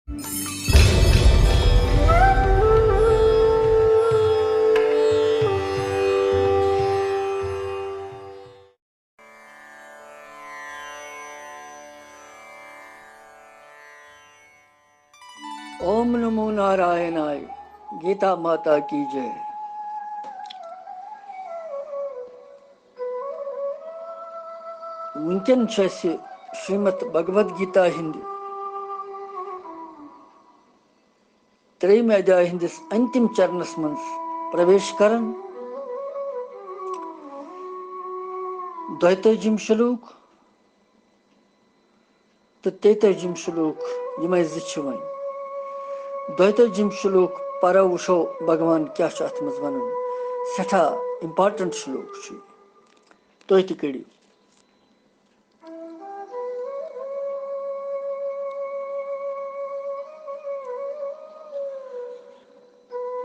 ओम नमो नारायणाय। गीता माता की जय। वुनकन श्रीमद भगवद गीता हिंद 3 अध्याय हिंदिस अंतिम चरणस मन प्रवेश करन 32 श्लोक तो 33 श्लोक यम वन 32 श्लोक पर वो भगवान क्या अत मज वन सठा इम्पार्टेंट श्लोक तुम तह करो।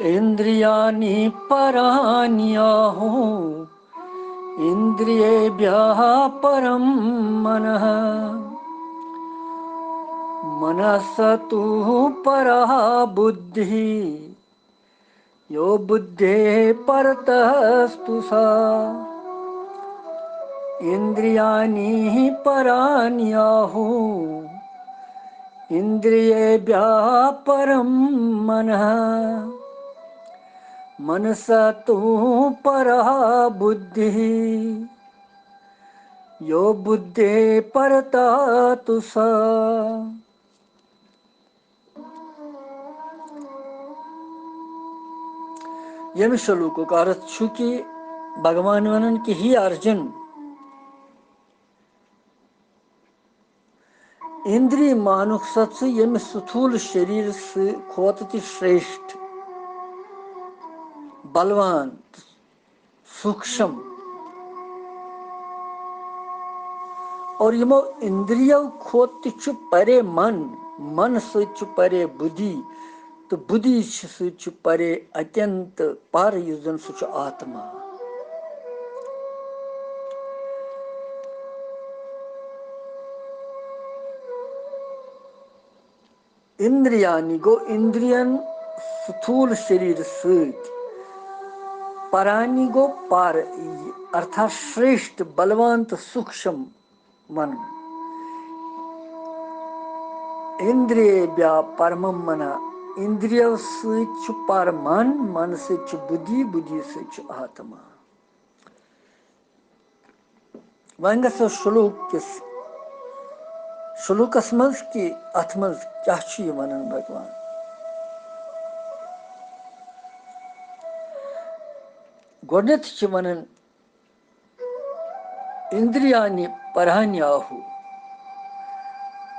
इंद्रियाणि पराण्याहुः इंद्रियेभ्यः परं मनः मनसतु परः बुद्धिः यो बुद्धेः परतस्तु सा। इंद्रियाणि पराण्याहुः इंद्रियेभ्यः परं मनः मनसतु परः बुद्धिः यो बुद्धेः परतस्तु सा। यम श्लोक का अर्थ छु कि भगवान वनन कि ही अर्जुन इंद्रिय मानुक सत्स यम स्थूल शरीर से खोत श्रेष्ठ बलवान सूक्ष्म और यमो इंद्रियों खोत परे मन मन से परे बुद्धि तो बुद्धि से परे अत्यंत पर युजन सु आत्मा। इंद्रियानि गो इंद्रियन स्थूल शरीर सहित परानी गो पार अर्थात श्रेष्ठ बलवान तो सूक्ष्म मन इंद्रिय व्या परम मना इंद्रियों से पर मन मन से बुद्धि बुद्धि से आत्मा। वन गो श्लोक किस श्लोकस मज कि अथ मज क्या वन भगवान गोडनेथ वन इंद्रियानि पराण्याहुः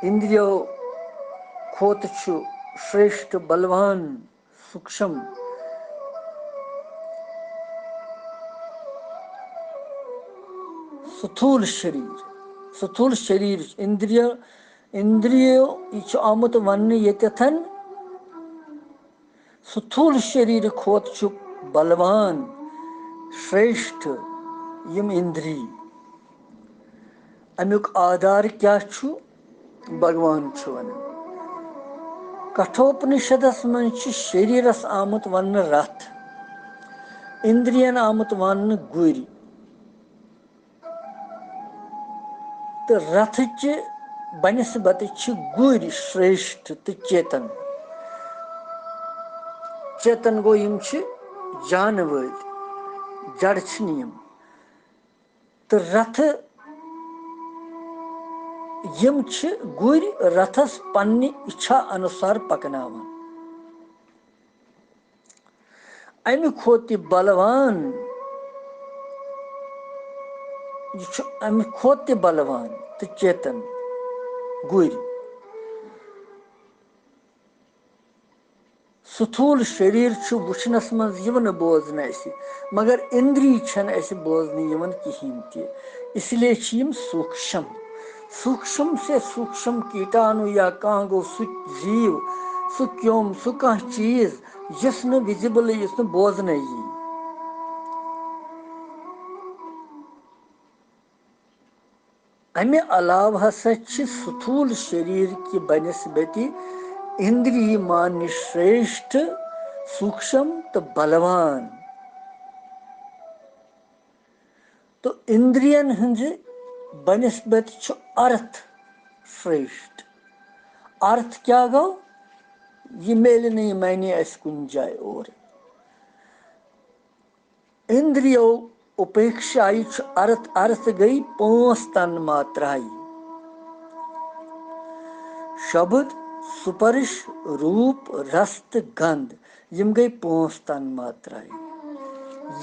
इंद्रियों खोत श्रेष्ठ बलवान सूक्ष्म स्थूल शरीर इंद्रियों आमुत वन यथन स्थूल शरीर खोत बलवान श्रेष्ठ यम इंद्रिय अमुक आधार क्या भगवान वन कठोपनिषदस मन शरीरस आमुत वन रथ इंद्रियन आमुत वन गुरी तो रथ च बनस्बत गुरी श्रेष्ठ तो चेतन चेतन गो यम जान वाल जड़ यम तो रथ यम गुरी रथस पन्नी इच्छा अनुसार पकनावन अमि खोत बलवान अमि खोत बलवान तो चेतन गुरी स्थूल शरीर वुचनस मज बोजन मगर इंद्रिय बोजन कहीं ति इसलिए सूक्ष्म सूक्ष्म से सूक्ष्म कीटाणु या कह गो सु जीव सु क्योम सु कह चीज यस न विजिबल यस न बोजन यी अमे अलाव हसा स्थूल शरीर की बनस्बति इंद्रिय मान्य श्रेष्ठ सूक्ष्म तो बलवान। तो इंद्रियन हंज बनस्बत छु अर्थ श्रेष्ठ। अर्थ क्या गो, ये मेल नहीं मैंने अस कुन जाए और इंद्रियो उपेक्षाई छु अर्थ। अर्थ गई 5 तन मात्राई, शब्द स्पर्श रूप रस गंध, यम गई 5 तन मात्राई।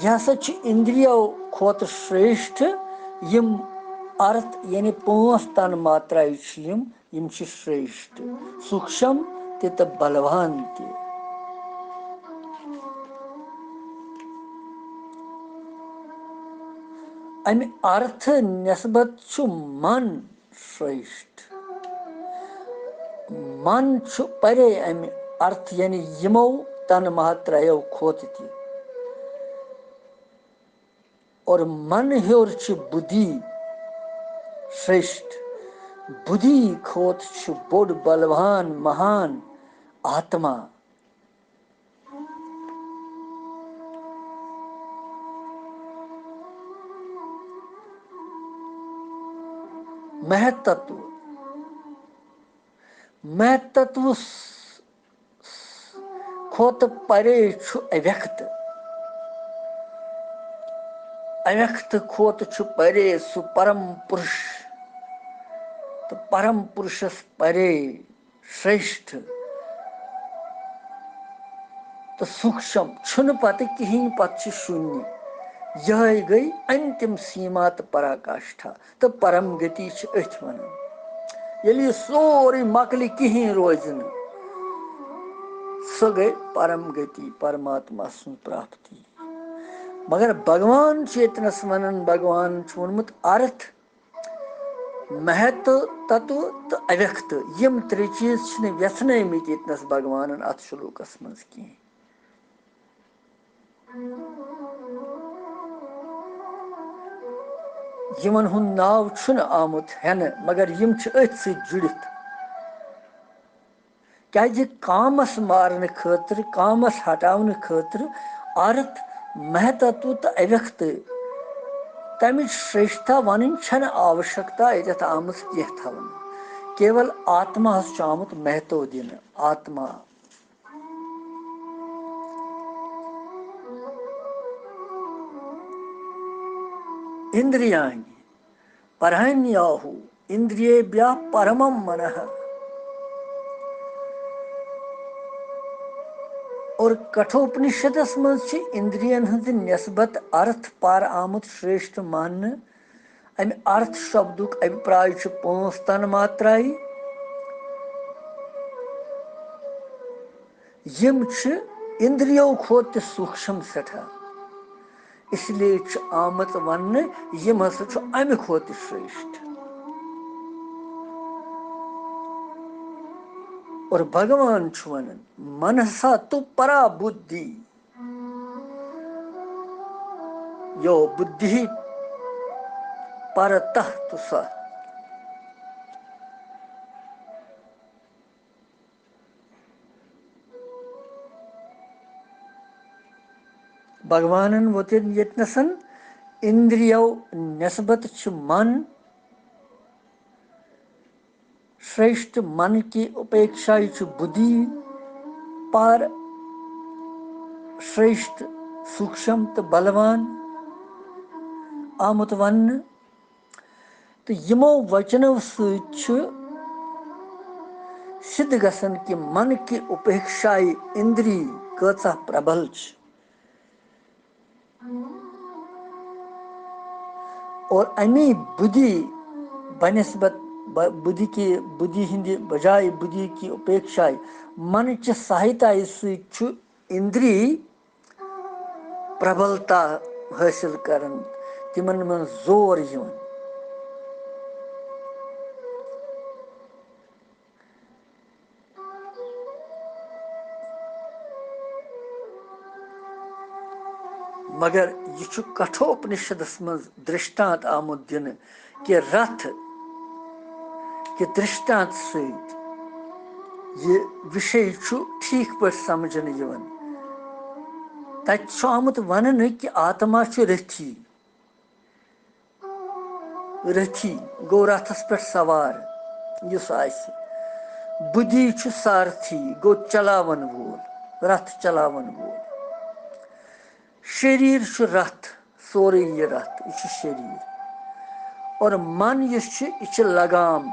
यह हसा छु इंद्रियो खोत श्रेष्ठ यम अर्थ यानी 5 तन मात्राई छु यम छु श्रेष्ठ, सूक्ष्म ते बलवान ते। अमि अर्थ नस्बत छु मन श्रेष्ठ। मन छु परे अमि अर्थ यानी यमो तन मात्रायो खोत ती। और मन हेर छु बुद्धि श्रेष्ठ। बुद्धि खोत छु बोड बलवान महान आत्मा। महतत्व, महतत्व खोत परे छु अव्यक्त। अव्यक्त खोत छु परे सु परम पुरुष। तो परम पुरुषस परे श्रेष्ठ। तो सूक्ष्म छुन पत कहीं पत छु शून्य। यह गई अंतिम सीमा तो पराकाष्ठा। तो परम गति छु अथ वनान। यदि सोरी मकली कहीं रोज न, सो गई परम गति परमात्मा सुन प्राप्ति। मगर भगवान चेतनस वनन, भगवान छु वोनमुत अर्थ महत्व तत्व तो अव्यक्त, यम त्रे चीज छने व्यसनमित यतनस भगवानन अथ श्लोकस मज कहीं। यमन हुन नाव छुन आमुत हेन, मगर यम छु अथ से जुड़ित। क्या कामस मारने खतर, कामस हटाने खतर अर्थ महतत्व तो अव्यक्त तमिच श्रेष्ठता वन छन आवश्यकता यथ आमस कह थवन। केवल आत्मा हस आमुत महत्व दिन। आत्मा इंद्रियाणि परहन्याहु इंद्रियेभ्यः परमं मनः। और कठोपनिषदस मज इंद्रियन हज नस्बत अर्थ पार आमुत श्रेष्ठ मानने। अमि अर्थ शब्दुक अभिप्राय 5 तन मात्राई। यम इंद्रियों खोत सूक्ष्म सठा। इसलिए आमत वन यम हसा अमि खोत श्रेष्ठ। और भगवान वन मनसा तो परा बुद्धि, यो बुद्धि परतः तुसा। भगवानन वोतिन यत्नसन इंद्रियो नस्बत छु मन श्रेष्ठ। मन की उपेक्षा छु बुद्धि पार श्रेष्ठ, सूक्ष्म तो बलवान आमुत वन। तो यमो वचनों से सिद्ध गसन कि मन की उपेक्षा इंद्री कचा प्रबल। और अमी बुद्धि बनस्बत बुद्धि हिंदी बजाय बुद्धि की उपेक्षा मन च सहायता इंद्री प्रबलता हासिल करन, तिमन मन जोर यवन। मगर यह कठोपनिषदस मज दृष्टांत आमुत दिन कि रथ कि दृष्टांत सहित ये विषय ठीक पे समझन यवन तत आमुत वन कि आत्मा रथी रथी गो रथस पे सवार युस आसि बुद्धि सारथी गो चलावन वोल रथ चलावन वोल शरीर रथ सोरे ये रथ यह शरीर और मन यह लगाम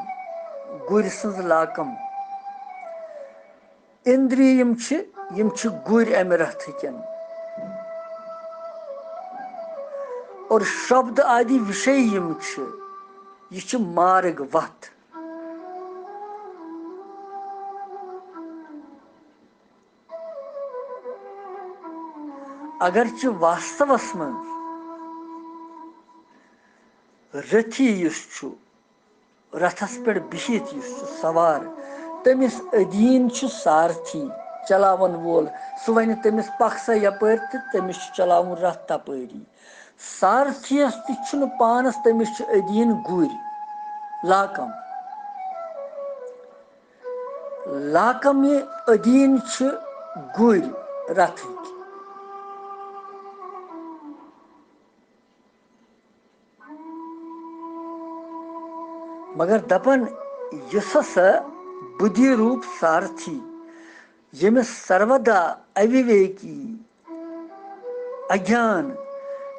गुर सज लाकम इंद्रिय यम गुर अमि रथ कन और शब्द आदि विषय यम यह मार्ग वत अगर वास्तवस मं रथी रथस पे बिहित सवार तमिस अधीन सारथी चलावन वोल सह वन तमिस पख सा यपर तो तमिस चलावन रथ तपरी सारथियस तु पानस तमिस अधीन गुर लाकम लाकम ये अधीन गुर रथ मगर दपन युस बुद्धि रूप सारथी यमिस सर्वदा अविवेकी अज्ञान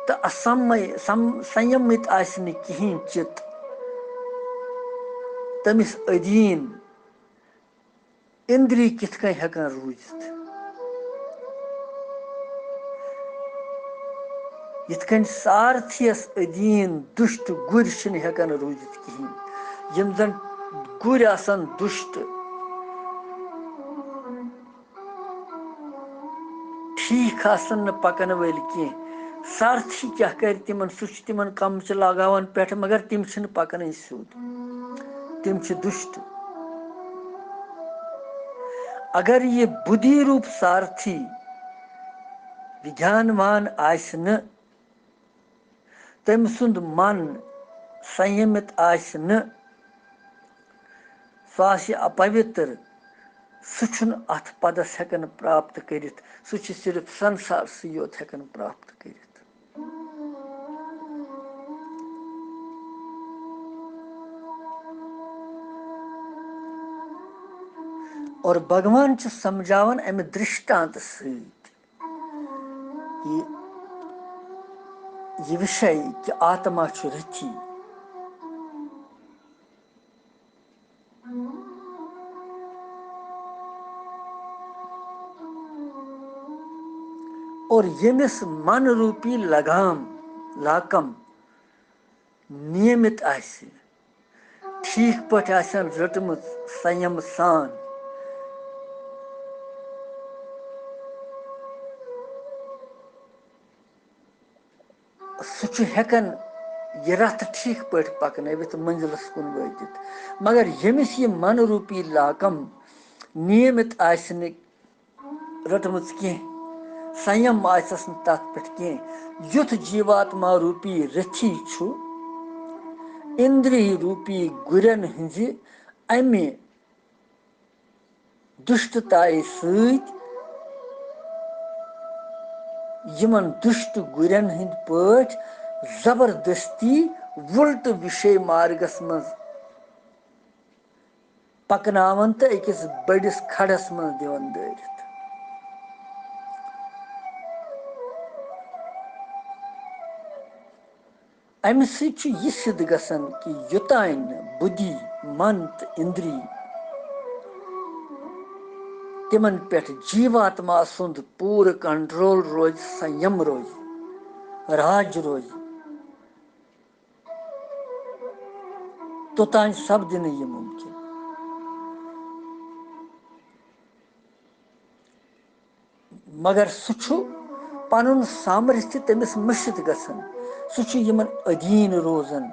तो संयमित आसि कहीं चित तमिस अधीन इंद्री कित कन हेकन रूजित यिथ कन सारथियस अधीन दुष्ट गुर हेकन रूजित कहीं यम जन गुर आसन दुष्ट ठीक आसन न पकन वल कह सारथी क्या कर तिमन सह तिमन कम लगावन पे मगर तिम पकन सुद तिम दुष्ट अगर ये बुद्धि रूप सारथी विज्ञानवान आस न तम सुंद मन संयमित आस न सह अपवित्र सह अथ पदस हेकन प्राप्त करित सह सिर्फ संसार से योत हेकन प्राप्त करित और भगवान समझावन अमि दृष्टांत सहित ये विषय कि आत्मा रथी और यमिस मन रूपी लगाम लाकम नियमित आसि ठीक पट आसन रटमुत संयम सान सह हेकन यह रथ ठीक पट पकनवित मंजिलस कुन वातित मगर यमिस यह मन रूपी लाकम नियमित आसि रटमुत कह संयम आसस न तथ पे कह युथ जीवात्मा रूपी रथी इंद्रिय रूपी गुरन हज अमि दुष्टताय सत यमन दुष्ट गुरन हंद पट जबरदस्ती उल्ट विषय मार्गस मं पकनावन तो अकिस बड़िस खड़स मं दिवन दरित अमि सह यह सिद्ध गसन कि युतान बुद्धि मन तो इंद्री तिमन पे जीवात्मा सुंद पूरा कंट्रोल रोज संयम रोज राज रोज तोतान सपद यह मुमकिन मगर सह पनुन सामर्थ्य तमिस मशित गसन सह यमन अधीन रोजन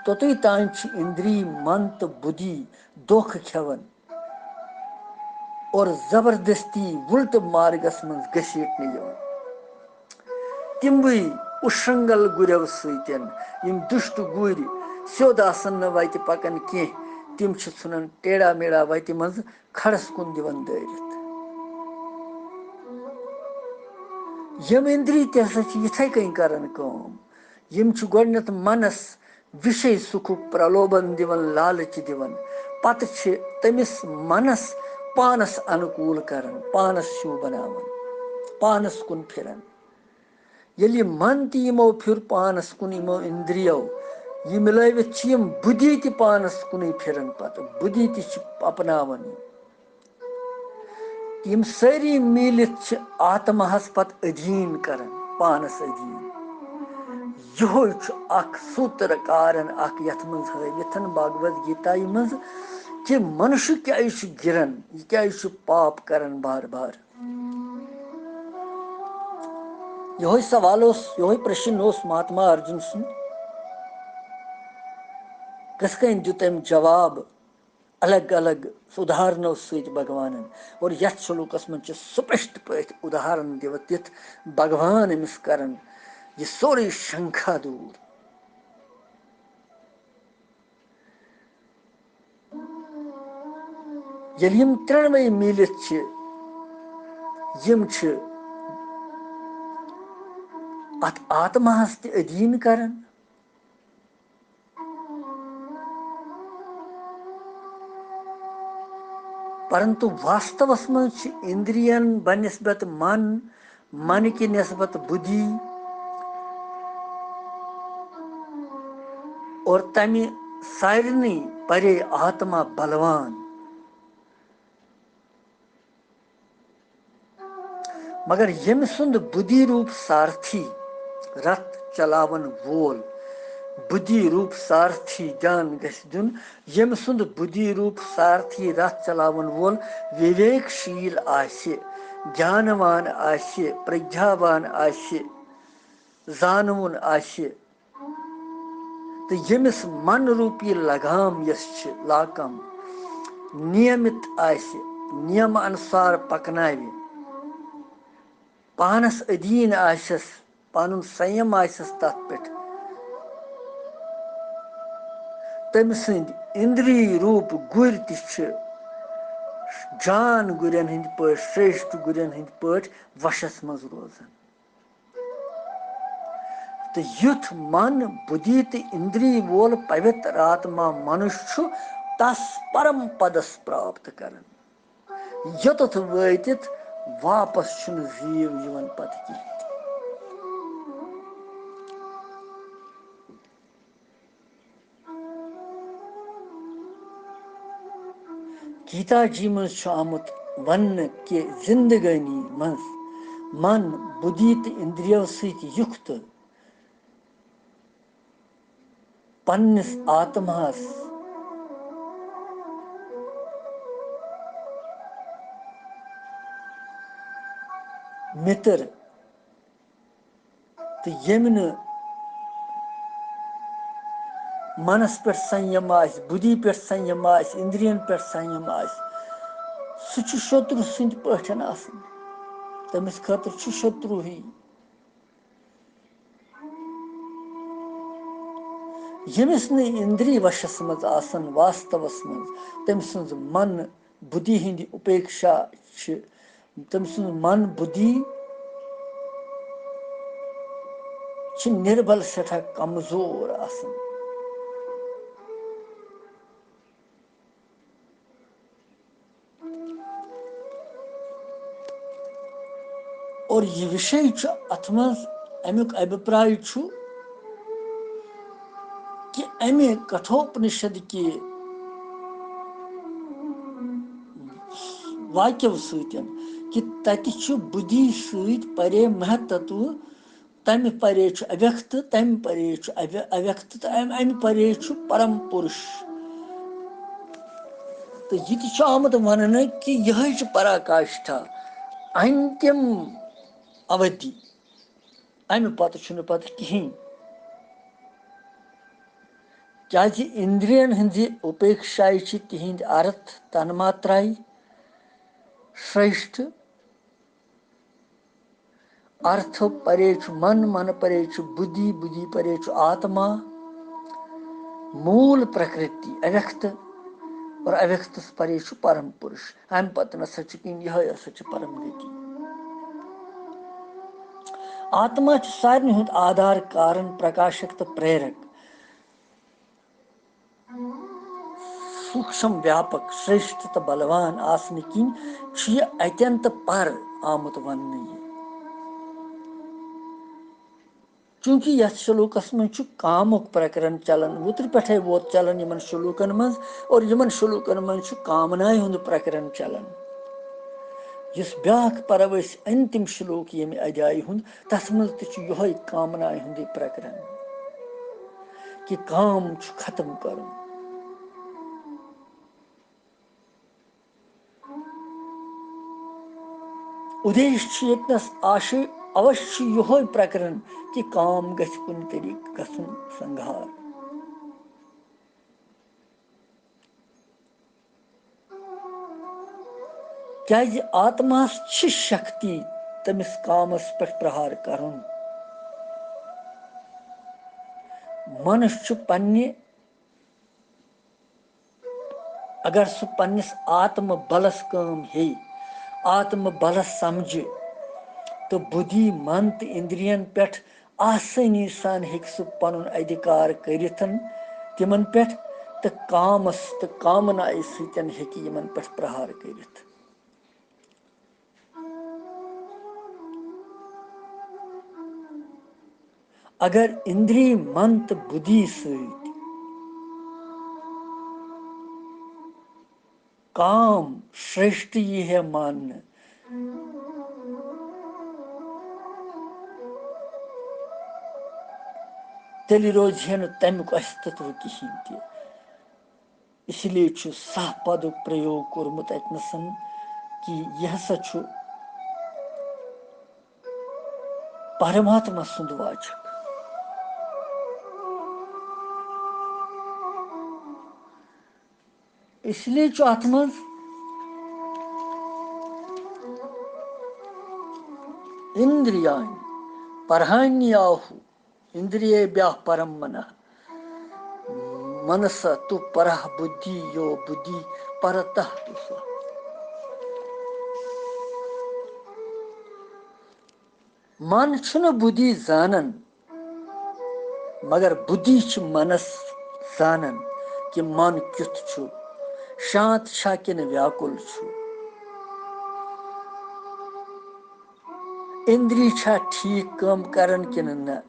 तोतई तान इंद्री मन तो बुद्धि दोख खेवन और जबरदस्ती उल्ट मार्गस मं घसीटन तिमवे उशंगल गुरव सतन दुष्ट गुर स्योद आसन न वत पकन कह तिम ुन टेढ़ा मेढ़ा वत मज खड़स कुन दिवन दरित यम इंद्री तसा यथे कन करन यम गोडनेथ मनस विषय सुख प्रलोभन दिवन लालच दिवन पत तमिस मनस पानस अनुकूल करन पानस शू बनावन पानस कुन फिरन यदि मन तमो फिर पानस कुन यमो इंद्रियो यह मिलवित बुद्धि त पानस कुन फिरन पत बुद्धि त अपनावन यम सारी मिलित आत्माहस पत अधीन करन पानस अधीन यह सूत्र कारण यथ मज हविथन भगवद गीता मज कि मनुष्य क्या गिरन यह क्या पाप करन बार बार यह सवाल यह प्रश्न महात्मा अर्जुन सुन कस कन दुत जवाब अलग अलग उदाहरणों सहित भगवान और यथ श्लोकस मज स्पष्ट पे उदाहरण दित भगवान अमिस करन यह सोरे शंका दूर यदि यम त्रणवे मिलित यम अत आत्माहस त अधीन करन परंतु वास्तवस मज इंद्रियन बनस्बत मन मन की नस्बत बुद्धि और तमि सारनी परे आत्मा बलवान मगर यम सुंद बुद्धि रूप सारथी रथ चलावन वोल बुद्धि रूप सारथी जान गस दुन यम सुंद बुद्धि रूप सारथी रथ चलावन वोल विवेकशील आसे ज्ञानवान आसे प्रज्ञावान आसे जानवन आसे तो यमिस मन रूपी लगाम यस लाकम नियमित आसे नियम अनुसार पकनावे पानस अधीन आसस पन संयम आसस तथ पे तम सद इंद्रिय रूप गुर जान गुरन हंद पे श्रेष्ठ गुरन हंद पे वशस मज रोजान तो युथ मन बुद्धि तो इंद्रिय वोल पवित्र आत्मा मनुष्य तस परम पदस प्राप्त करन योतथ वतित वापस जीव यवन पत की गीता जी मज आमुत वन कि जिंदगानी मज मन बुद्धि तो इंद्रियों सहित युक्त पन्निस आत्मास मित्र तो यम मनस पे संयम बुद्धि पे संयम इंद्रियन पे संयम सह शत्रु सद पठन तमिस खतर शत्रु ही यमिस न इंद्रिय वशस मज आसन वास्तवस मज तम सज मन बुद्धि हिंद उपेक्षा तम सज मन बुद्धि निर्बल सठा कमजोर आसन और यह विषय अत मज अमुक अभिप्राय कि अमे कठोपनिषद के वाक्य सतन कि तति बुद्धि सहित परे महतत्व तम परे अव्यक्त तम परे अव्यक्त अमि परे परम पुरुष तो यह आमुत वन कि यह पराकाष्ठा अंतिम अवधि अमि पत कहें क्या इंद्रियन हंज उपेक्षा तिहिंद अर्थ तन्मात्राई श्रेष्ठ अर्थ परे मन मन परे बुद्धि बुद्धि परे आत्मा मूल प्रकृति अव्यक्त और अव्यक्त परे परम पुरुष अम पत नसा यह परम गति आत्मा सारे हुंद आधार कारण प्रकाशक तो प्रेरक सूक्ष्म व्यापक श्रेष्ठ तो बलवान आसने किन अत्यंत पर आमुत वन चूंकि यथ श्लोकस मन कामुक प्रकरण चलान वुत्र पे वोत चलान इन श्लोकन मज और इन श्लोकन मज कामनाय हुंद प्रकरण चलान इस ब्याख परव अंतिम श्लोक ये अध्याय हुंद तथ मज तह कामनाय हुंद प्रकरण कि काम खत्म कर उद्देश्य यतनस आशय अवश्य यह प्रकरण कि काम गछ कुन तरीक गछुन संहार क्या आत्मा शक्ति तमिस कामस पे प्रहार करुन मनुष्य पन्ने अगर सह पन्निस आत्म बलस काम हे आत्म बलस समझ तो बुद्धि मन तो इंद्रियन पे आसानी सान सह पन अधिकार करिथन तिमन पे तो कामस तो कामनाय सतन यमन पे प्रहार करिथ अगर इंद्रिय मन तो बुद्धि सहित काम श्रेष्ठ ये है मानने तेल रोज तमुक अस्तित्व कहीं ते इसलिए सह पद प्रयोग कोर्मुत अतनसन कि यह हसा परमात्मा सुंद वाचक इसलिए अत मज इंद्रिया परहान्याहु इंद्रियेभ्यः परम मनः मनस तु परः बुद्धि यो बुद्धि परतः तु सः मन छुन बुद्धि जानन मगर बुद्धि छ मनस जानन कि मन क्युत छु शांत छा किन व्याकुल छु इंद्रिय छा ठीक काम करन किन न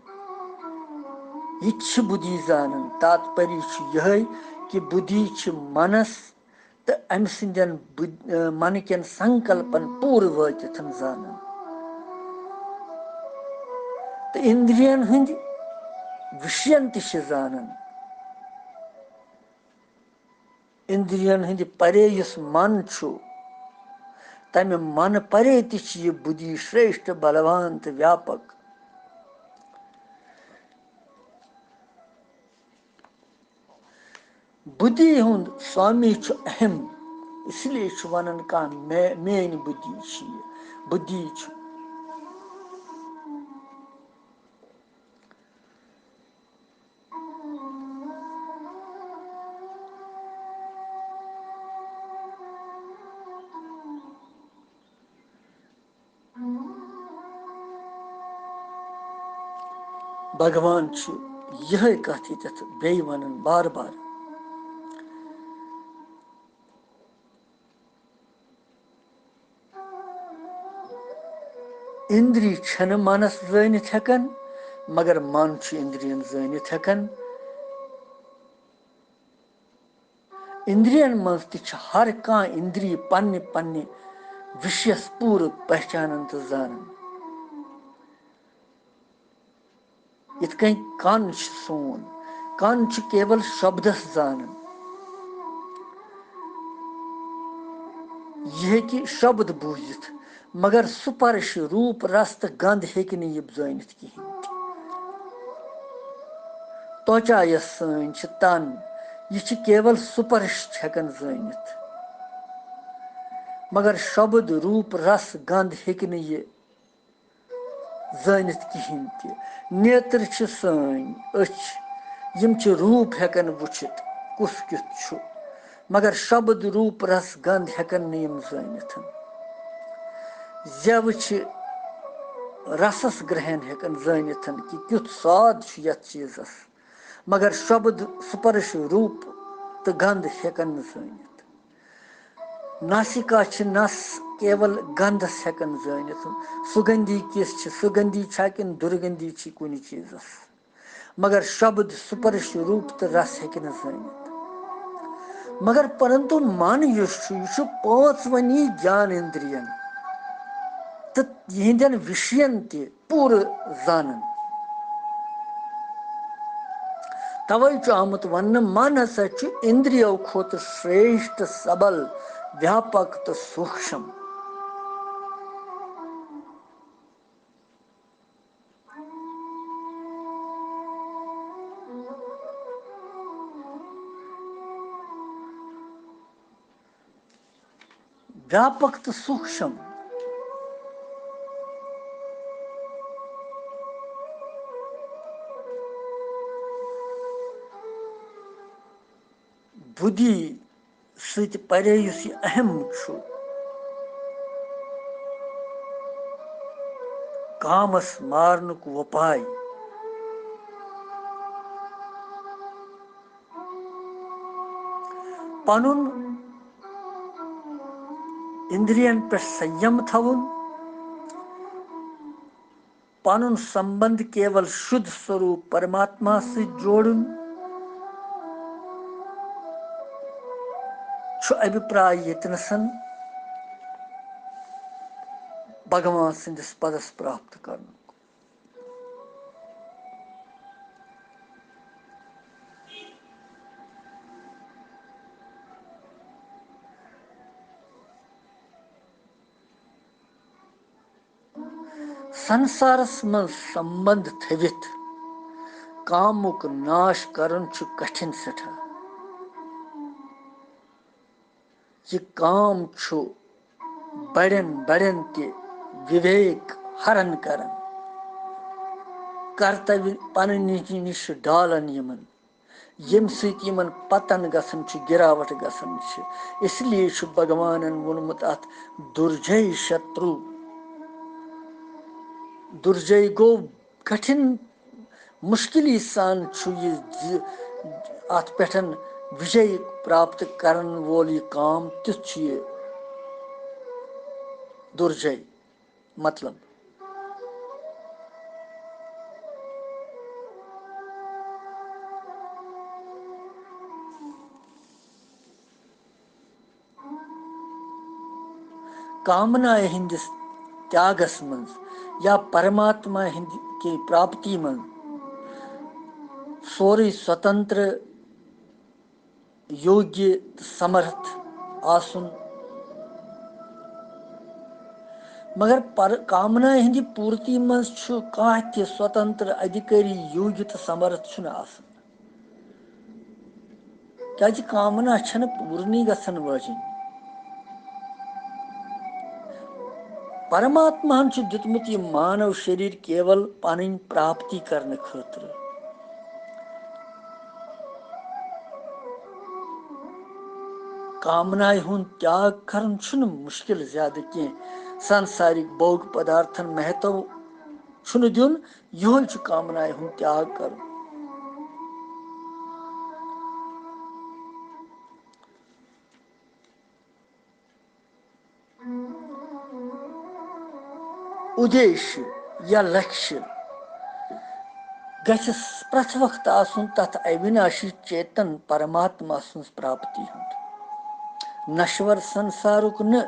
यह बुद्धि जानन तात्पर्य यह कि बुद्धि मनस तो अम सदन मन कन संकल्पन पूर वातिथन जानन तो इंद्रियन हंद विषयन जानन इंद्रियन हंद परे इस मन तमे मन परे यह बुद्धि श्रेष्ठ बलवान तो व्यापक बुद्धि हुंद स्वामी अहम इसलिए वन कह मेन बुद्धि बुद्धि भगवान यह कथ ये बे वन बार बार इंद्रिय छन मनस जानित हेकन मगर मन इंद्रियन जानित हेकन इंद्रियन मज हर कह इंद्रिय पन्ने पन्ने विषयस पूर पहचानन तो जानन इत कहीं कान सोन कान केवल शब्दस जानन यह कि शब्द बूझित मगर स्पर्श रूप रस तो गंध हेक यह जानित कहीं त्वचा यस सन तन यह केवल स्पर्श हेकन जानित मगर शब्द रूप रस गंध हेक यह जानित कहीं ते नेत्र सन अछ यम रूप हेकन वुचित कुस क्युत छु मगर शब्द रूप रस गंध हेकन नयम जानिथ जेव रसस ग्रहण हेकन जानिथ कि क्युथ स्वाद यथ चीजस मगर शब्द स्पर्श रूप तो गंध हेकन जानिथ नासिका नस केवल गंधस हेकन जानिथ सुगंधी किस सुगंधी कि दुर्गंधी कुन चीजस मगर शब्द स्पर्श रूप तो रस हेकन जानिथ मगर परंतु मन यह पांचवनी ज्ञान इंद्रियन तो यहंदन विषयन ते पूर जानन तवे आमुत वन मन हसा इंद्रियों खोत श्रेष्ठ सबल व्यापक तो सूक्ष्म व्यापक तो सूक्ष्म बुद्धि सत परे युस यह अहम कामस मारनुक वपाय पनुन इंद्रियन पे संयम थवन पनुन संबंध केवल शुद्ध स्वरूप परमात्मा से जोड़न अभिप्राय यतनसन भगवान सिंदिस पदस प्राप्त कर संसारस मन संबंध थवित कामुक नाश करन कठिन सठा यह काम बड़न बड़न ते विवेक हरन करन कर्तव्य पन निश डालन यमन यम सत यमन पतन गसन गिरावट गसन इसलिए भगवान वोनमुत अत दुर्जय शत्रु दुर्जय गो कठिन मुश्किल सान अत पे विजय प्राप्त करन वोल यह काम तुथ दुर्जय मतलब कामना हिंदिस त्यागस मन या परमात्मा हिंद के प्राप्ति मन सोरे स्वतंत्र योग्य समर्थ आसुन मगर कामना हिंदी पूर्ति मज कह स्वतंत्र अधिकारी योग्य तो समर्थ आसन क्या कामना पूर्णी गसन वाजन परमात्मा दुतमुत यह मानव शरीर केवल पन प्राप्ति करने खतर कामनाय हुन त्याग करन मुश्किल ज्यादा कह सांसारिक भोग पदार्थन महत्व दिन यो कामनाय हुन त्याग कर उद्देश्य या लक्ष्य गछ प्रथ वक्त आसुन तथ अविनाशी चेतन परमात्मा सं प्राप्ति हुंद नश्वर संसारुक न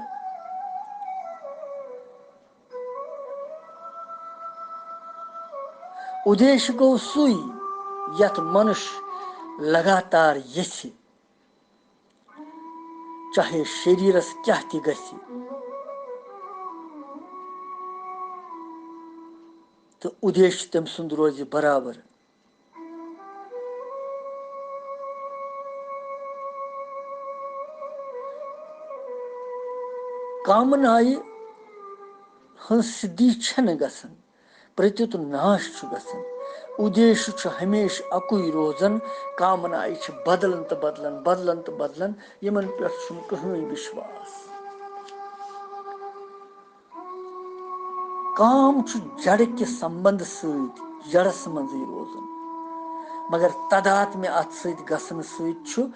उद्देश्य गो सुई यथ मनुष्य लगातार यथि चाहे शरीरस क्या ति गछि तो उद्देश्य तम सुंद रोज बराबर कामनाय हं सिद्धि छन गसन प्रत्युत नाश छु गसन उद्देश्य हमेशा अकुई रोजन कामना बदलन तो बदलन बदलन तो बदलन यमन पे कहीं विश्वास काम जड़ के संबंध सत जड़स मज रोजन मगर तदात्म्य अत सत गसन सत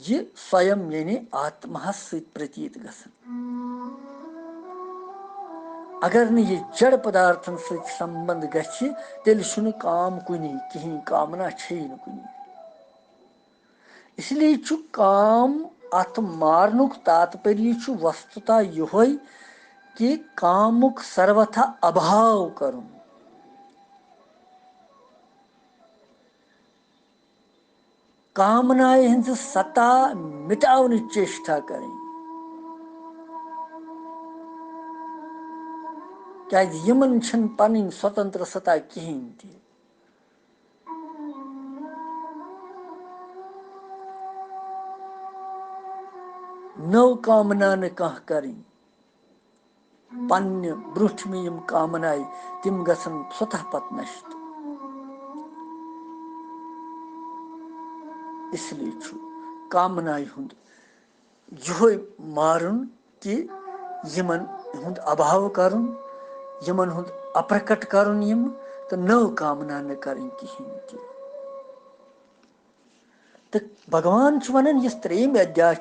यह स्वयं यानी आत्मा सत प्रतीत गसन अगर न यह जड़ पदार्थन सत संबंध गछि तेल छुन काम कुनी कहीं कामना छे न कुनी इसलिए छु काम अत मारनुक तात्पर्य छु वस्तुता यहोय कि कामुक सर्वथा अभाव करुन कामनाएं हिंद सत्ता मिटावने चेष्टा करें क्या यमन छन पन स्वतंत्र सत्ता कहीं थी नव कामना न कह करें पन्य ब्रुठ में यम कामनाएं तिम गसन स्वतः पत नष्ट इसलिए छु कामनाएं हुंद यहोय मारुन कि यमन हुंद अभाव करुन यमन हुंद अप्रकट करुन यम तो नव कामना न करें कहीं ते तो भगवान वन इस त्रेम अध्याय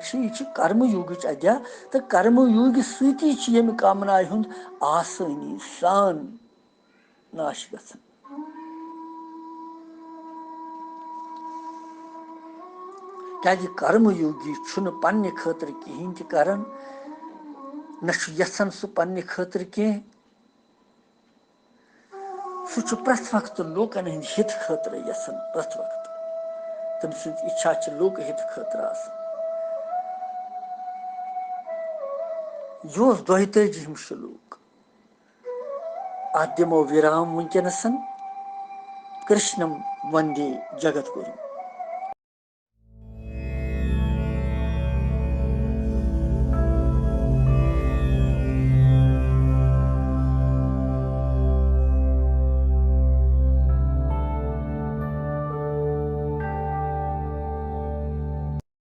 कर्मयोग अध्याय तो कर्मयोग सती यम कामना हुंद आसानी सान नाश गसन क्या कर्मयोगी छुन पन्ने खतर कहीं ते करन न यसन सु पन्ने खतर के सह प्रथ वक्त लोकन हिंद हित खतर यसन प्रथ वक्त तम सद इच्छा लोक हित खतर यह दोतजिम श्लोक अत दिमो विराम वनकनसन कृष्णम वंदे जगत गुरु।